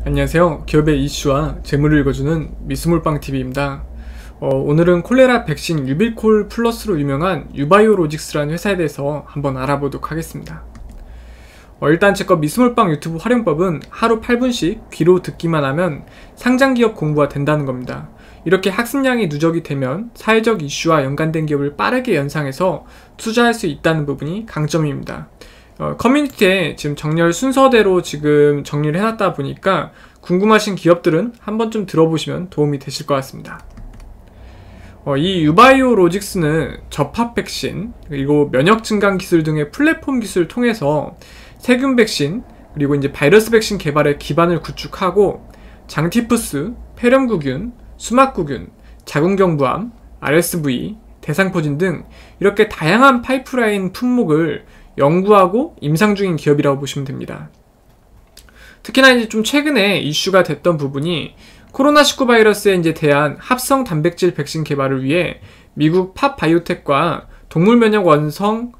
안녕하세요. 기업의 이슈와 재물을 읽어주는 미스몰빵TV입니다. 오늘은 콜레라 백신 유빌콜 플러스로 유명한 유바이오로직스라는 회사에 대해서 한번 알아보도록 하겠습니다. 일단 제거 미스몰빵 유튜브 활용법은 하루 8분씩 귀로 듣기만 하면 상장기업 공부가 된다는 겁니다. 이렇게 학습량이 누적이 되면 사회적 이슈와 연관된 기업을 빠르게 연상해서 투자할 수 있다는 부분이 강점입니다. 커뮤니티에 지금 정렬 순서대로 지금 정리를 해놨다 보니까 궁금하신 기업들은 한 번쯤 들어보시면 도움이 되실 것 같습니다. 이 유바이오로직스는 접합 백신, 그리고 면역 증강 기술 등의 플랫폼 기술을 통해서 세균 백신, 그리고 이제 바이러스 백신 개발의 기반을 구축하고 장티푸스, 폐렴구균, 수막구균, 자궁경부암, RSV, 대상포진 등 이렇게 다양한 파이프라인 품목을 연구하고 임상 중인 기업이라고 보시면 됩니다. 특히나 이제 좀 최근에 이슈가 됐던 부분이 코로나19 바이러스에 이제 대한 합성 단백질 백신 개발을 위해 미국 팝바이오텍과 동물 면역 원성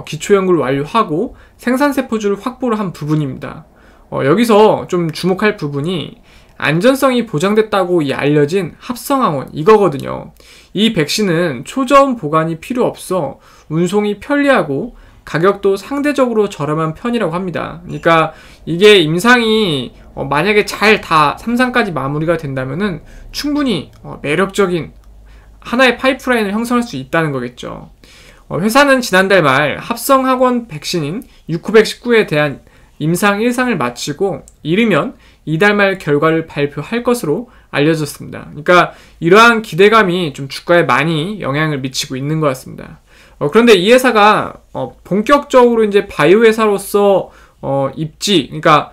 기초 연구를 완료하고 생산세포주를 확보를 한 부분입니다. 여기서 좀 주목할 부분이 안전성이 보장됐다고 알려진 합성항원 이거거든요. 이 백신은 초저온 보관이 필요 없어 운송이 편리하고 가격도 상대적으로 저렴한 편이라고 합니다. 그러니까 이게 임상이 만약에 잘 다 3상까지 마무리가 된다면은 충분히 매력적인 하나의 파이프라인을 형성할 수 있다는 거겠죠. 회사는 지난달 말 합성학원 백신인 유코백19에 대한 임상 1상을 마치고 이르면 이달 말 결과를 발표할 것으로 알려졌습니다. 그러니까 이러한 기대감이 좀 주가에 많이 영향을 미치고 있는 것 같습니다. 그런데 이 회사가 본격적으로 이제 바이오 회사로서 그러니까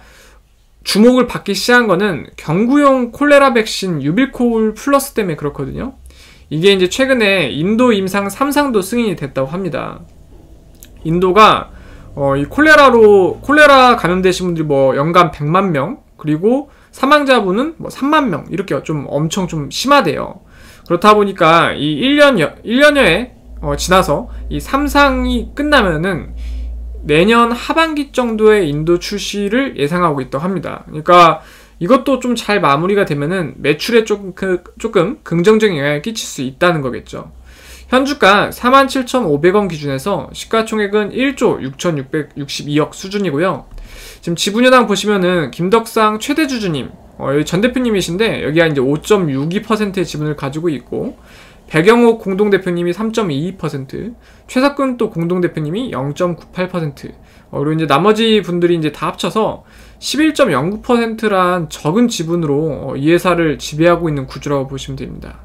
주목을 받기 시작한 거는 경구용 콜레라 백신 유빌콜 플러스 때문에 그렇거든요. 이게 이제 최근에 인도 임상 3상도 승인이 됐다고 합니다. 인도가 이 콜레라 감염되신 분들이 연간 100만 명, 그리고 사망자분은 3만 명, 이렇게 좀 엄청 좀 심하대요. 그렇다 보니까 이 1년여에 지나서 이 3상이 끝나면은 내년 하반기 정도의 인도 출시를 예상하고 있다고 합니다. 그러니까 이것도 좀 잘 마무리가 되면은 매출에 조금 긍정적인 영향을 끼칠 수 있다는 거겠죠. 현주가 47,500원 기준에서 시가총액은 1조 6,662억 수준이고요. 지금 지분여당 보시면은 김덕상 최대 주주님, 여기 전 대표님이신데 여기가 이제 5.62%의 지분을 가지고 있고, 백영옥 공동대표님이 3.22%, 최석근 또 공동대표님이 0.98%, 그리고 이제 나머지 분들이 이제 다 합쳐서 11.09%란 적은 지분으로 이 회사를 지배하고 있는 구조라고 보시면 됩니다.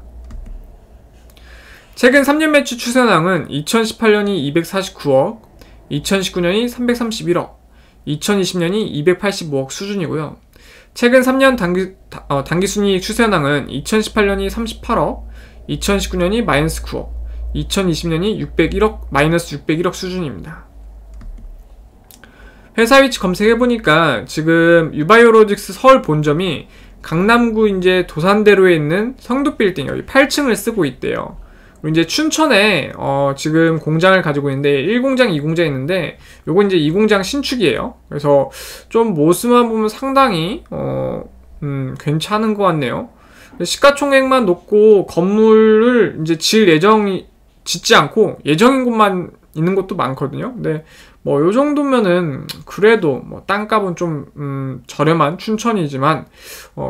최근 3년 매출 추세량은 2018년이 249억, 2019년이 331억, 2020년이 285억 수준이고요. 최근 3년 당기순이익 추세량은 2018년이 38억, 2019년이 마이너스 9억, 2020년이 마이너스 601억 수준입니다. 회사 위치 검색해보니까 지금 유바이오로직스 서울 본점이 강남구 이제 도산대로에 있는 성도빌딩 여기 8층을 쓰고 있대요. 그리고 이제 춘천에 지금 공장을 가지고 있는데 1공장, 2공장 있는데 요거 이제 2공장 신축이에요. 그래서 좀 모습만 보면 상당히 괜찮은 것 같네요. 시가총액만 높고 건물을 이제 짓지 않고 예정인 곳만 있는 것도 많거든요. 근데 요 정도면은 그래도 땅값은 좀 저렴한 춘천이지만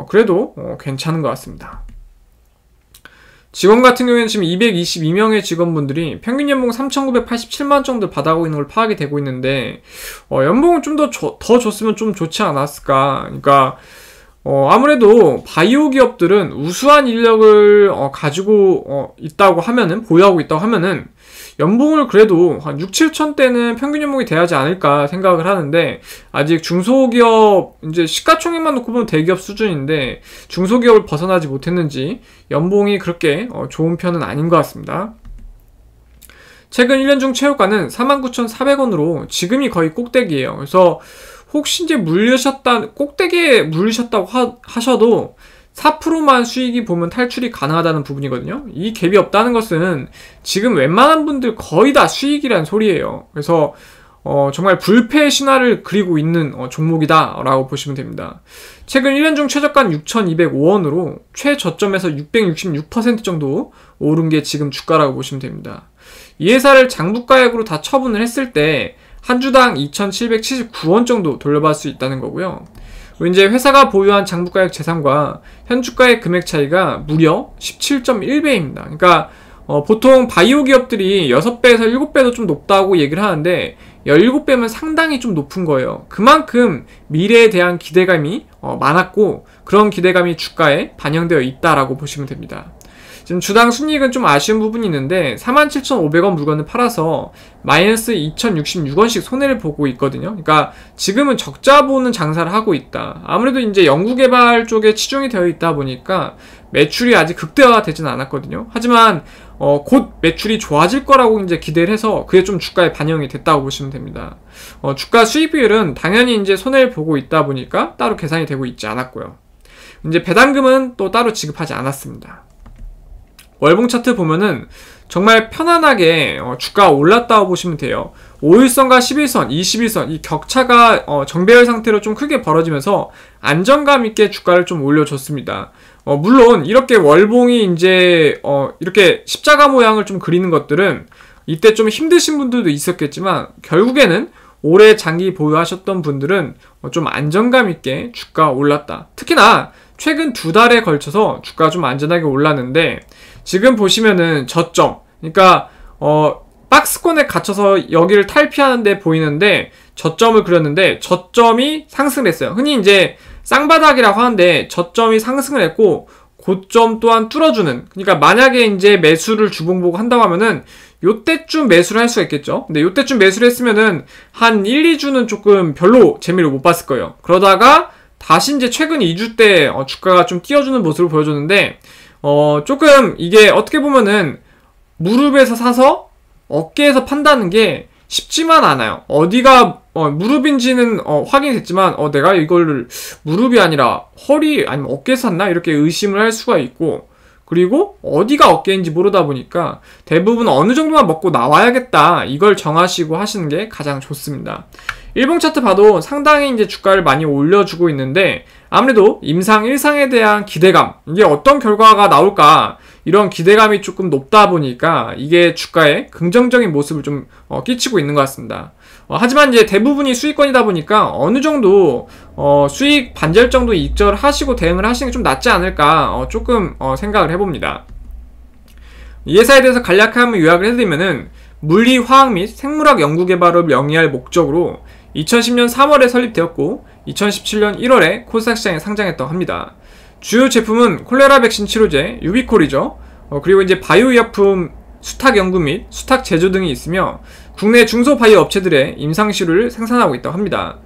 그래도 괜찮은 것 같습니다. 직원 같은 경우에는 지금 222명의 직원분들이 평균 연봉 3,987만 정도 받아가고 있는 걸 파악이 되고 있는데 연봉은 좀 더 줬으면 좀 좋지 않았을까. 그러니까 아무래도 바이오 기업들은 우수한 인력을 가지고 있다고 하면은, 보유하고 있다고 하면은 연봉을 그래도 한 6, 7천대는 평균 연봉이 돼야지 않을까 생각을 하는데, 아직 중소기업 이제 시가총액만 놓고 보면 대기업 수준인데 중소기업을 벗어나지 못했는지 연봉이 그렇게 좋은 편은 아닌 것 같습니다. 최근 1년 중 최고가는 49,400원으로 지금이 거의 꼭대기예요. 그래서 혹시 이제 꼭대기에 물리셨다고 하셔도 4%만 수익이 보면 탈출이 가능하다는 부분이거든요. 이 갭이 없다는 것은 지금 웬만한 분들 거의 다 수익이란 소리예요. 그래서 정말 불패의 신화를 그리고 있는 종목이다 라고 보시면 됩니다. 최근 1년 중 최저가는 6,205원으로 최저점에서 666% 정도 오른 게 지금 주가라고 보시면 됩니다. 이 회사를 장부가액으로 다 처분을 했을 때 한 주당 2,779원 정도 돌려받을 수 있다는 거고요. 이제 회사가 보유한 장부가액 재산과 현주가의 금액 차이가 무려 17.1배입니다. 그러니까 보통 바이오 기업들이 6배에서 7배도 좀 높다고 얘기를 하는데 17배면 상당히 좀 높은 거예요. 그만큼 미래에 대한 기대감이 많았고 그런 기대감이 주가에 반영되어 있다라고 보시면 됩니다. 지금 주당 순이익은 좀 아쉬운 부분이 있는데 47,500원 물건을 팔아서 마이너스 2,066원씩 손해를 보고 있거든요. 그러니까 지금은 적자 보는 장사를 하고 있다. 아무래도 이제 연구개발 쪽에 치중이 되어 있다 보니까 매출이 아직 극대화가 되진 않았거든요. 하지만 곧 매출이 좋아질 거라고 이제 기대를 해서 그게 좀 주가에 반영이 됐다고 보시면 됩니다. 주가 수익 비율은 당연히 이제 손해를 보고 있다 보니까 따로 계산이 되고 있지 않았고요. 이제 배당금은 또 따로 지급하지 않았습니다. 월봉 차트 보면은 정말 편안하게 주가가 올랐다고 보시면 돼요. 5일선과 11선, 21선 이 격차가 정배열 상태로 좀 크게 벌어지면서 안정감 있게 주가를 좀 올려줬습니다. 물론 이렇게 월봉이 이제 이렇게 십자가 모양을 좀 그리는 것들은 이때 좀 힘드신 분들도 있었겠지만 결국에는 오래 장기 보유하셨던 분들은 좀 안정감 있게 주가가 올랐다. 특히나 최근 2달에 걸쳐서 주가가 좀 안전하게 올랐는데 지금 보시면은 저점, 그러니까 박스권에 갇혀서 여기를 탈피하는데 보이는데 저점을 그렸는데 저점이 상승을 했어요. 흔히 이제 쌍바닥이라고 하는데 저점이 상승을 했고 고점 또한 뚫어주는, 그러니까 만약에 이제 매수를 주봉 보고 한다고 하면은 요때쯤 매수를 할 수가 있겠죠. 근데 요때쯤 매수를 했으면은 한 1, 2주는 조금 별로 재미를 못 봤을 거예요. 그러다가 다시 이제 최근 2주 때 주가가 좀 띄워주는 모습을 보여줬는데 조금 이게 어떻게 보면은 무릎에서 사서 어깨에서 판다는 게 쉽지만 않아요. 어디가 무릎인지는 확인이 됐지만 내가 이걸 무릎이 아니라 허리 아니면 어깨에서 샀나? 이렇게 의심을 할 수가 있고, 그리고 어디가 어깨인지 모르다 보니까 대부분 어느 정도만 먹고 나와야겠다 이걸 정하시고 하시는 게 가장 좋습니다. 일봉 차트 봐도 상당히 이제 주가를 많이 올려주고 있는데 아무래도 임상 1상에 대한 기대감, 이게 어떤 결과가 나올까 이런 기대감이 조금 높다 보니까 이게 주가에 긍정적인 모습을 좀 끼치고 있는 것 같습니다. 하지만 이제 대부분이 수익권이다 보니까 어느 정도 수익 반절 정도 익절을 하시고 대응을 하시는 게 좀 낫지 않을까 조금 생각을 해봅니다. 이 회사에 대해서 간략하게 한번 요약을 해드리면은 물리, 화학 및 생물학 연구개발을 영위할 목적으로 2010년 3월에 설립되었고 2017년 1월에 코스닥 시장에 상장했다고 합니다. 주요 제품은 콜레라 백신 치료제 유비콜이죠. 그리고 이제 바이오의약품 수탁 연구 및 수탁 제조 등이 있으며 국내 중소바이오 업체들의 임상시료를 생산하고 있다고 합니다.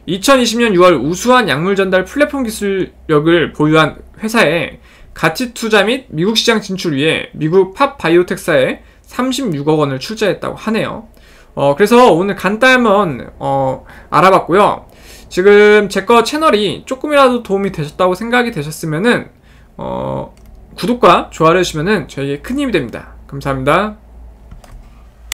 2020년 6월 우수한 약물 전달 플랫폼 기술력을 보유한 회사에 가치 투자 및 미국 시장 진출 위해 미국 팝바이오텍사에 36억 원을 출자했다고 하네요. 그래서 오늘 간단히 한번 알아봤고요. 지금 제 거 채널이 조금이라도 도움이 되셨다고 생각이 되셨으면은 구독과 좋아요를 해주시면은 저에게 큰 힘이 됩니다. 감사합니다.